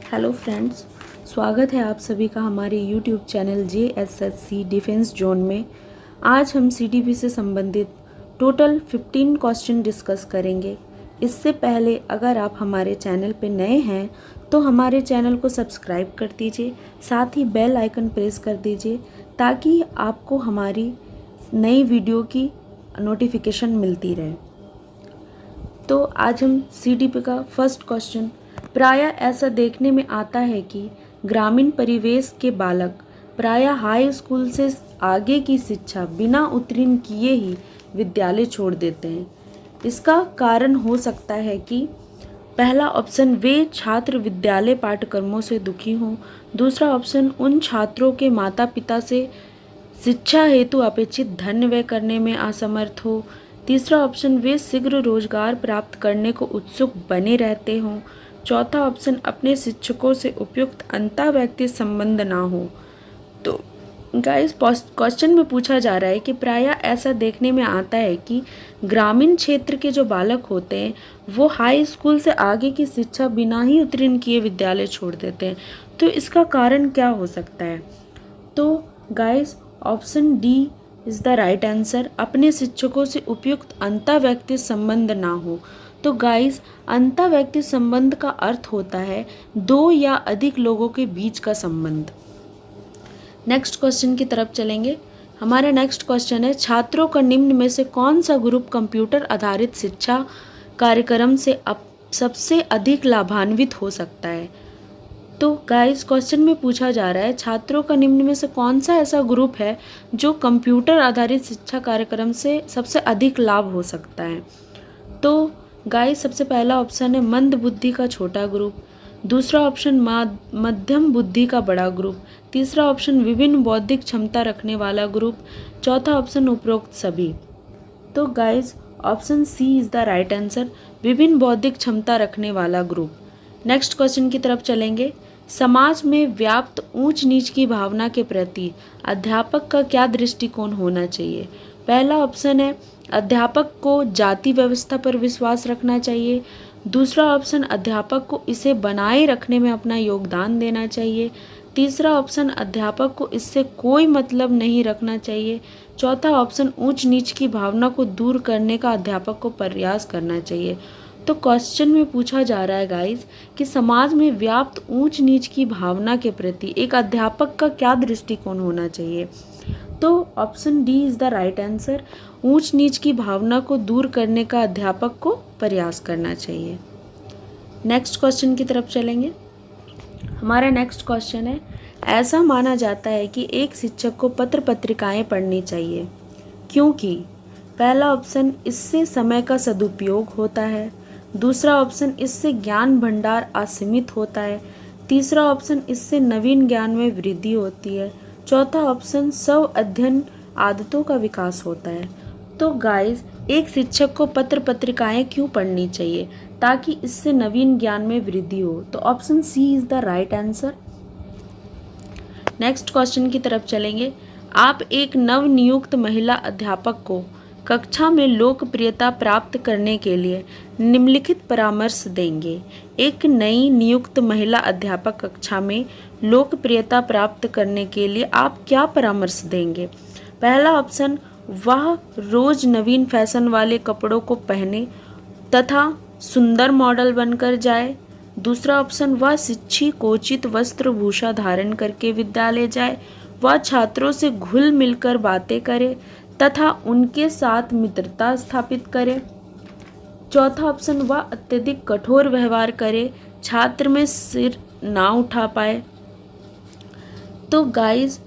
Hello friends, स्वागत है आप सभी का हमारे YouTube channel JSSC defence zone में। आज हम CTP से संबंधित टोटल 15 क्वेश्चन डिस्कस करेंगे। इससे पहले अगर आप हमारे चैनल पर नए हैं तो हमारे चैनल को सब्सक्राइब कर दीजिए, साथ ही बेल आइकन प्रेस कर दीजिए ताकि आपको हमारी नई वीडियो की नोटिफिकेशन मिलती रहे। तो आज हम CTP का फर्स्ट क्वेश्चन, प्रायः ऐसा देखने में आता है कि ग्रामीण परिवेश के बालक प्रायः हाई स्कूल से आगे की शिक्षा बिना उत्तीर्ण किए ही विद्यालय छोड़ देते हैं। इसका कारण हो सकता है कि पहला ऑप्शन, वे छात्र विद्यालय पाठ्यक्रमों से दुखी हों। दूसरा ऑप्शन, उन छात्रों के माता पिता से शिक्षा हेतु अपेक्षित धन व्यय करने में असमर्थ हो। तीसरा ऑप्शन, वे शीघ्र रोजगार प्राप्त करने को उत्सुक बने रहते हों। चौथा ऑप्शन, अपने शिक्षकों से उपयुक्त अंतःवैयक्तिक संबंध ना हो। तो गाइस, क्वेश्चन में पूछा जा रहा है कि प्रायः ऐसा देखने में आता है कि ग्रामीण क्षेत्र के जो बालक होते हैं वो हाई स्कूल से आगे की शिक्षा बिना ही उत्तीर्ण किए विद्यालय छोड़ देते हैं। तो इसका कारण क्या हो सकता है? तो guys, option D is the right answer, अपने शिक्षकों से उपयुक्त अंतःवैयक्तिक संबंध ना हो। तो गाइस, अंतःवैयक्तिक संबंध का अर्थ होता है दो या अधिक लोगों के बीच का संबंध। नेक्स्ट क्वेश्चन की तरफ चलेंगे। हमारा नेक्स्ट क्वेश्चन है, छात्रों का निम्न में से कौन सा ग्रुप कंप्यूटर आधारित शिक्षा कार्यक्रम से सबसे अधिक लाभान्वित हो सकता है? तो गाइस, क्वेश्चन में पूछा जा रहा है छात्रों का निम्न में से कौन सा ऐसा ग्रुप है जो कंप्यूटर आधारित शिक्षा कार्यक्रम से सबसे अधिक लाभ हो सकता है। तो गाइस, सबसे पहला ऑप्शन है मंद बुद्धि का छोटा ग्रुप। दूसरा ऑप्शन मध्यम बुद्धि का बड़ा ग्रुप। तीसरा ऑप्शन विभिन्न बौद्धिक क्षमता रखने वाला ग्रुप। चौथा ऑप्शन उपरोक्त सभी। तो guys, option C is the right answer, विभिन्न बौद्धिक क्षमता रखने वाला ग्रुप। नेक्स्ट क्वेश्चन की तरफ चलेंगे। समाज में व्याप्त ऊंच नीच की भावना के प्रति अध्यापक का क्या दृष्टिकोण होना चाहिए? पहला ऑप्शन है, अध्यापक को जाति व्यवस्था पर विश्वास रखना चाहिए। दूसरा ऑप्शन, अध्यापक को इसे बनाए रखने में अपना योगदान देना चाहिए। तीसरा ऑप्शन, अध्यापक को इससे कोई मतलब नहीं रखना चाहिए। चौथा ऑप्शन, ऊंच नीच की भावना को दूर करने का अध्यापक को प्रयास करना चाहिए। तो क्वेश्चन में पूछा जा रहा है गाइस कि समाज में व्याप्त ऊंच नीच की भावना के प्रति एक अध्यापक का क्या दृष्टिकोण होना चाहिए? तो option D is the right answer, ऊंच नीच की भावना को दूर करने का अध्यापक को प्रयास करना चाहिए। नेक्स्ट क्वेश्चन की तरफ चलेंगे। हमारा नेक्स्ट क्वेश्चन है, ऐसा माना जाता है कि एक शिक्षक को पत्र पत्रिकाएं पढ़नी चाहिए क्योंकि पहला ऑप्शन, इससे समय का सदुपयोग होता है। दूसरा ऑप्शन, इससे ज्ञान भंडार असीमित होता है। तीसरा ऑप्शन, इससे नवीन ज्ञान में वृद्धि होती है। चौथा ऑप्शन, स्व अध्ययन आदतों का विकास होता है। तो गाइस, एक शिक्षक को पत्र पत्रिकाएं क्यों पढ़नी चाहिए? ताकि इससे नवीन ज्ञान में वृद्धि हो। तो option C is the right answer. Next question की तरफ चलेंगे। आप एक नवनियुक्त महिला अध्यापक को कक्षा में लोकप्रियता प्राप्त करने के लिए निम्नलिखित परामर्श देंगे। एक नई नियुक्त महिला अध्यापक कक्षा में लोकप्रियता प्राप्त करने के लिए आप क्या परामर्श देंगे? पहला ऑप्शन, वह रोज नवीन फैशन वाले कपड़ों को पहने तथा सुंदर मॉडल बनकर जाए। दूसरा ऑप्शन, वह शिक्षिकोचित वस्त्रभूषा धारण करके विद्यालय जाए। वह छात्रों से घुल मिलकर बातें करे तथा उनके साथ मित्रता स्थापित करे। चौथा ऑप्शन, वह अत्यधिक कठोर व्यवहार करे, छात्र में सिर ना उठा पाए। तो guys,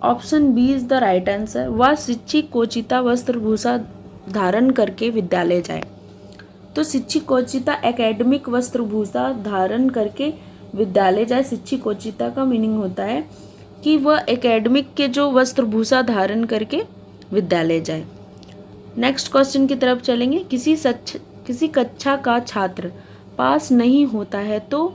option B is the right answer, वह शिक्षिकोचिता वस्त्रभूषा धारण करके विद्यालय जाए। तो शिक्षिकोचिता एकेडमिक वस्त्रभूषा धारण करके विद्यालय जाए। शिक्षिकोचिता का मीनिंग होता है कि वह एकेडमिक के जो वस्त्रभूषा धारण करके विद्यालय जाए। नेक्स्ट क्वेश्चन की तरफ चलेंगे। किसी कक्षा का छात्र पास नहीं होता है तो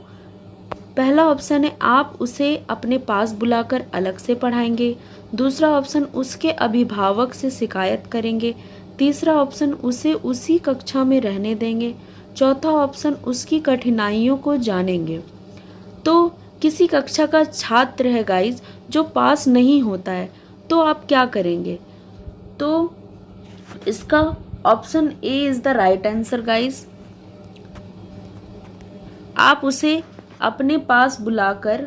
पहला ऑप्शन है, आप उसे अपने पास बुलाकर अलग से पढ़ाएंगे। दूसरा ऑप्शन, उसके अभिभावक से शिकायत करेंगे। तीसरा ऑप्शन, उसे उसी कक्षा में रहने देंगे। चौथा ऑप्शन, उसकी कठिनाइयों को जानेंगे। किसी कक्षा का छात्र है गाइज जो पास नहीं होता है, तो आप क्या करेंगे? तो इसका option A is the right answer guys. आप उसे अपने पास बुलाकर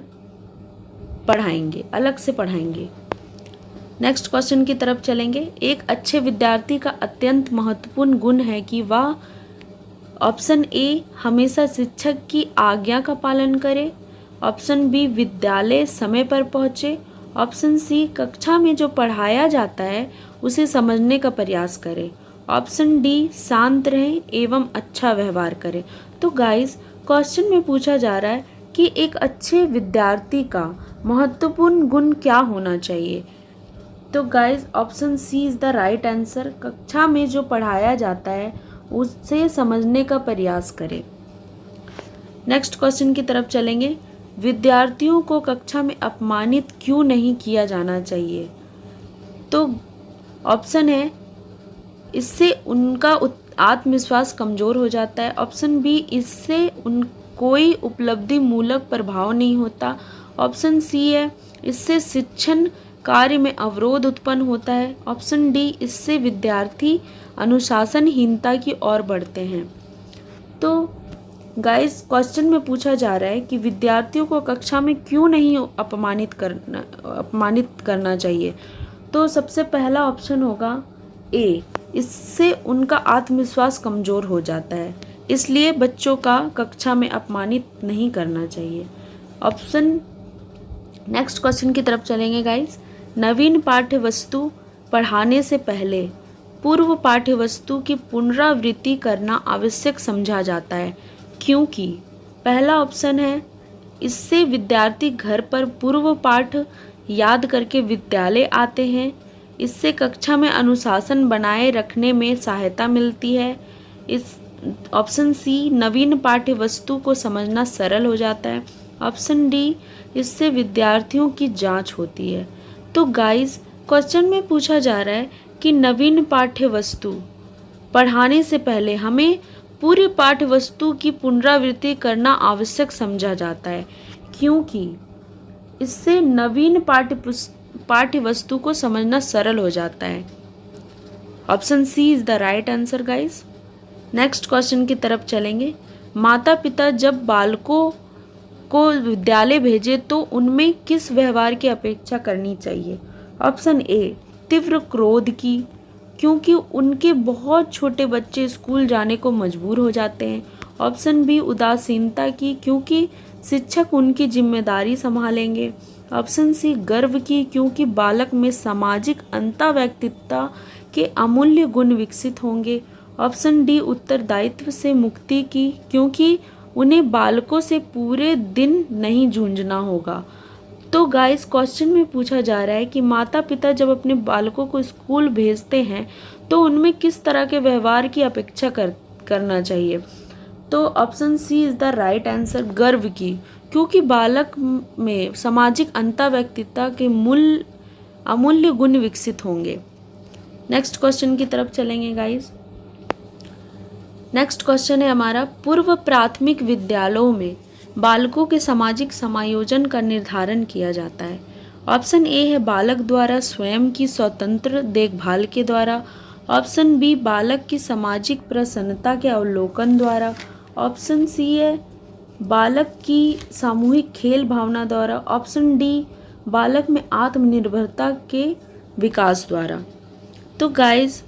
पढ़ाएंगे, अलग से पढ़ाएंगे। नेक्स्ट क्वेश्चन की तरफ चलेंगे। एक अच्छे विद्यार्थी का अत्यंत महत्वपूर्ण गुण है कि वह, ऑप्शन ए, हमेशा शिक्षक की आज्ञा का पालन करे, ऑप्शन बी, विद्यालय समय पर पहुँचे, ऑप्शन सी, कक्षा में जो पढ़ाया जाता है उसे समझने का प्रयास करे, ऑप्शन डी, शांत रहे एवं अच्छा व्यवहार करे। तो गाइस क्वेश्चन में पूछा जा रहा है कि एक अच्छे विद्यार्थी का महत्वपूर्ण गुण क्या होना चाहिए। तो guys option C is the right answer. कक्षा में जो पढ़ाया जाता है उसे समझने का प्रयास करें। नेक्स्ट क्वेश्चन की तरफ चलेंगे। विद्यार्थियों को कक्षा में अपमानित क्यों नहीं किया जाना चाहिए? तो ऑप्शन है, इससे उनका आत्मविश्वास कमज़ोर हो जाता है, ऑप्शन बी, इससे कोई उपलब्धि मूलक प्रभाव नहीं होता, ऑप्शन सी है, इससे शिक्षण कार्य में अवरोध उत्पन्न होता है, ऑप्शन डी, इससे विद्यार्थी अनुशासनहीनता की ओर बढ़ते हैं। तो गाइस क्वेश्चन में पूछा जा रहा है कि विद्यार्थियों को कक्षा में क्यों नहीं अपमानित करना चाहिए। तो सबसे पहला ऑप्शन होगा ए, इससे उनका आत्मविश्वास कमज़ोर हो जाता है, इसलिए बच्चों का कक्षा में अपमानित नहीं करना चाहिए। ऑप्शन नेक्स्ट क्वेश्चन की तरफ चलेंगे गाइस। नवीन पाठ्य वस्तु पढ़ाने से पहले पूर्व पाठ्य वस्तु की पुनरावृत्ति करना आवश्यक समझा जाता है, क्योंकि पहला ऑप्शन है, इससे विद्यार्थी घर पर पूर्व पाठ याद करके विद्यालय आते हैं, इससे कक्षा में अनुशासन बनाए रखने में सहायता मिलती है, इस ऑप्शन सी, नवीन पाठ्य वस्तु को समझना सरल हो जाता है, ऑप्शन डी, इससे विद्यार्थियों की जांच होती है। तो गाइस क्वेश्चन में पूछा जा रहा है कि नवीन पाठ्य वस्तु पढ़ाने से पहले हमें पूरी पाठ्य वस्तु की पुनरावृत्ति करना आवश्यक समझा जाता है, क्योंकि इससे नवीन पाठ्य वस्तु को समझना सरल हो जाता है। Option C is the right answer guys. Next question की तरफ चलेंगे। माता पिता जब बालकों को विद्यालय भेजे तो उनमें किस व्यवहार की अपेक्षा करनी चाहिए? ऑप्शन ए, तीव्र क्रोध की, क्योंकि उनके बहुत छोटे बच्चे स्कूल जाने को मजबूर हो जाते हैं, ऑप्शन बी, उदासीनता की, क्योंकि शिक्षक उनकी जिम्मेदारी संभालेंगे, ऑप्शन सी, गर्व की, क्योंकि बालक में सामाजिक अंतःव्यक्तित्व के अमूल्य गुण विकसित होंगे, ऑप्शन डी, उत्तरदायित्व से मुक्ति की, क्योंकि उन्हें बालकों से पूरे दिन नहीं जूझना होगा। तो गाइस क्वेश्चन में पूछा जा रहा है कि माता पिता जब अपने बालकों को स्कूल भेजते हैं तो उनमें किस तरह के व्यवहार की अपेक्षा करना चाहिए। तो option C is the right answer, गर्व की, क्योंकि बालक में सामाजिक अंतःव्यक्तित्व के अमूल्य गुण विकसित होंगे। नेक्स्ट क्वेश्चन की तरफ चलेंगे गाइस। नेक्स्ट क्वेश्चन है हमारा, पूर्व प्राथमिक विद्यालयों में बालकों के सामाजिक समायोजन का निर्धारण किया जाता है। ऑप्शन ए है, बालक द्वारा स्वयं की स्वतंत्र देखभाल के द्वारा, ऑप्शन बी, बालक की सामाजिक प्रसन्नता के अवलोकन द्वारा, ऑप्शन सी है, बालक की सामूहिक खेल भावना द्वारा, ऑप्शन डी, बालक में आत्मनिर्भरता के विकास द्वारा। तो guys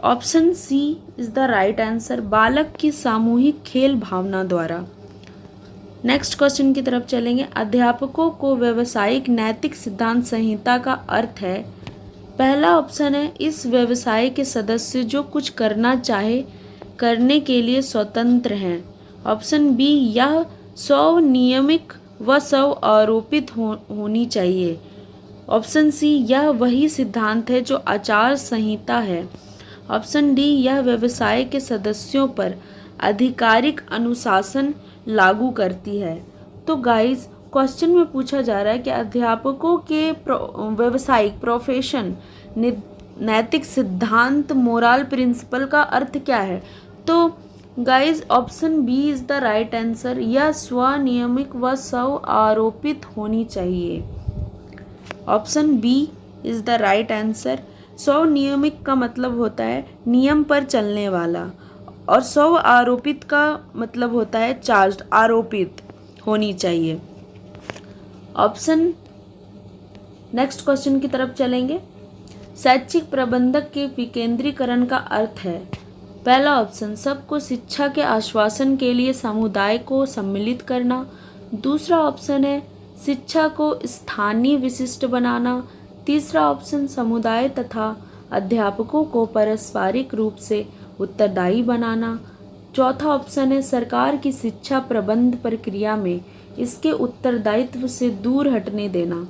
option C is the right answer, बालक की सामूहिक खेल भावना द्वारा। नेक्स्ट क्वेश्चन की तरफ चलेंगे। अध्यापकों को व्यावसायिक नैतिक सिद्धांत संहिता का अर्थ है। पहला ऑप्शन है, इस व्यवसाय के सदस्य जो कुछ करना चाहे करने के लिए स्वतंत्र हैं, ऑप्शन बी, यह स्वनियमित व स्व आरोपित होनी चाहिए, ऑप्शन सी, यह वही सिद्धांत है जो आचार संहिता है, ऑप्शन डी, यह व्यवसाय के सदस्यों पर आधिकारिक अनुशासन लागू करती है। तो गाइस क्वेश्चन में पूछा जा रहा है कि अध्यापकों के व्यावसायिक प्रोफेशन नैतिक सिद्धांत मोरल प्रिंसिपल का अर्थ क्या है। तो guys option B is the right answer. यह स्वनियमित व स्व आरोपित होनी चाहिए। Option B is the right answer. स्वनियमित का मतलब होता है नियम पर चलने वाला, और स्व आरोपित का मतलब होता है चार्ज, आरोपित होनी चाहिए। ऑप्शन नेक्स्ट क्वेश्चन की तरफ चलेंगे। शैक्षिक प्रबंधक के विकेंद्रीकरण का अर्थ है। पहला ऑप्शन सबको शिक्षा के आश्वासन के लिए समुदाय को सम्मिलित करना। दूसरा ऑप्शन है शिक्षा को स्थानीय विशिष्ट बनाना। तीसरा ऑप्शन समुदाय तथा अध्यापकों को पारस्परिक रूप से उत्तरदायी बनाना। चौथा ऑप्शन है सरकार की शिक्षा प्रबंध प्रक्रिया में इसके उत्तरदायित्व से दूर हटने देना।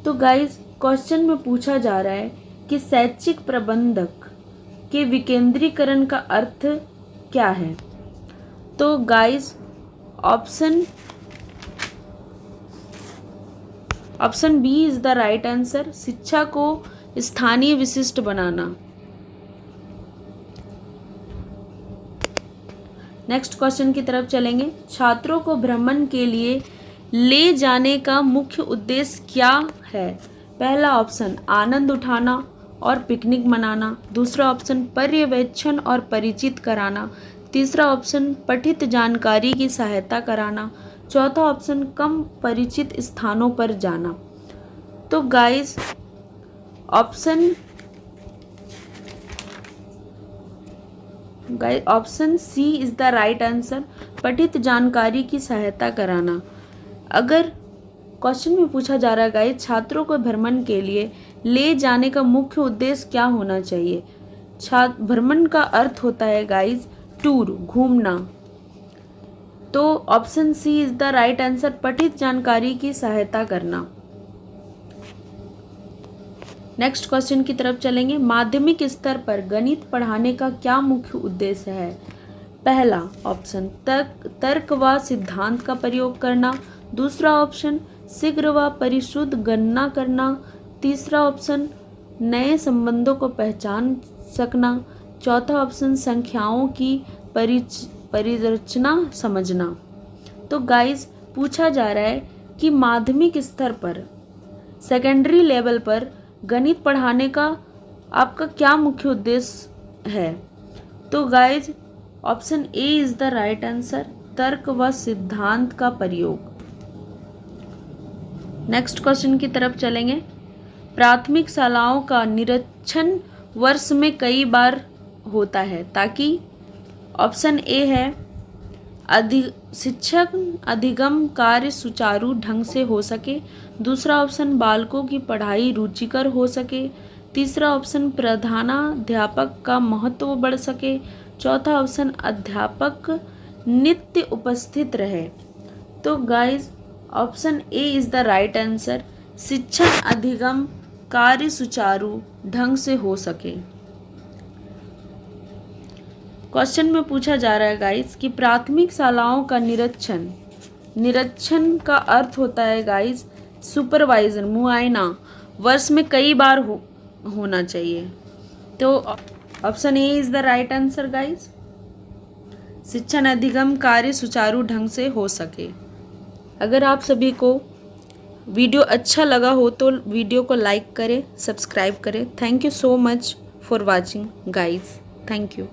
तो गाइज क्वेश्चन में पूछा जा रहा है कि शैक्षिक प्रबंधक के विकेंद्रीकरण का अर्थ क्या है। तो guys option B is the right answer. शिक्षा को स्थानीय विशिष्ट बनाना। नेक्स्ट क्वेश्चन की तरफ चलेंगे। छात्रों को भ्रमण के लिए ले जाने का मुख्य उद्देश्य क्या है। पहला ऑप्शन आनंद उठाना और पिकनिक मनाना। दूसरा ऑप्शन पर्यवेक्षण और परिचित कराना। तीसरा ऑप्शन पठित जानकारी की सहायता कराना। चौथा ऑप्शन कम परिचित स्थानों पर जाना। तो guys option C is the right answer, पठित जानकारी की सहायता कराना। अगर क्वेश्चन में पूछा जा रहा है गाइस छात्रों को भ्रमण के लिए ले जाने का मुख्य उद्देश्य क्या होना चाहिए। भ्रमण का अर्थ होता है गाइस टूर, घूमना। तो option C is the right answer, पठित जानकारी की सहायता करना। नेक्स्ट क्वेश्चन की तरफ चलेंगे। माध्यमिक स्तर पर गणित पढ़ाने का क्या मुख्य उद्देश्य है। पहला ऑप्शन तर्क व सिद्धांत का प्रयोग करना। दूसरा ऑप्शन शीघ्र व परिशुद्ध गणना करना। तीसरा ऑप्शन नए संबंधों को पहचान सकना। चौथा ऑप्शन संख्याओं की परिरचना समझना। तो गाइस पूछा जा रहा है कि माध्यमिक स्तर पर, सेकेंडरी लेवल पर गणित पढ़ाने का आपका क्या मुख्य उद्देश्य है। तो guys option A is the right answer, तर्क व सिद्धांत का प्रयोग। नेक्स्ट क्वेश्चन की तरफ चलेंगे। प्राथमिक शालाओं का निरीक्षण वर्ष में कई बार होता है ताकि ऑप्शन ए है शिक्षक अधिगम कार्य सुचारू ढंग से हो सके। दूसरा ऑप्शन बालकों की पढ़ाई रुचिकर हो सके। तीसरा ऑप्शन प्रधानाध्यापक का महत्व बढ़ सके। चौथा ऑप्शन अध्यापक नित्य उपस्थित रहे। तो guys option A is the right answer, शिक्षण अधिगम कार्य सुचारू ढंग से हो सके। क्वेश्चन में पूछा जा रहा है गाइस कि प्राथमिक शालाओं का निरीक्षण का अर्थ होता है गाइस सुपरवाइजन, मुआयना, वर्ष में कई बार होना चाहिए। तो option A is the right answer guys, शिक्षण अधिगम कार्य सुचारू ढंग से हो सके। अगर आप सभी को वीडियो अच्छा लगा हो तो वीडियो को लाइक करें, सब्सक्राइब करें। Thank you so much for watching guys, thank you.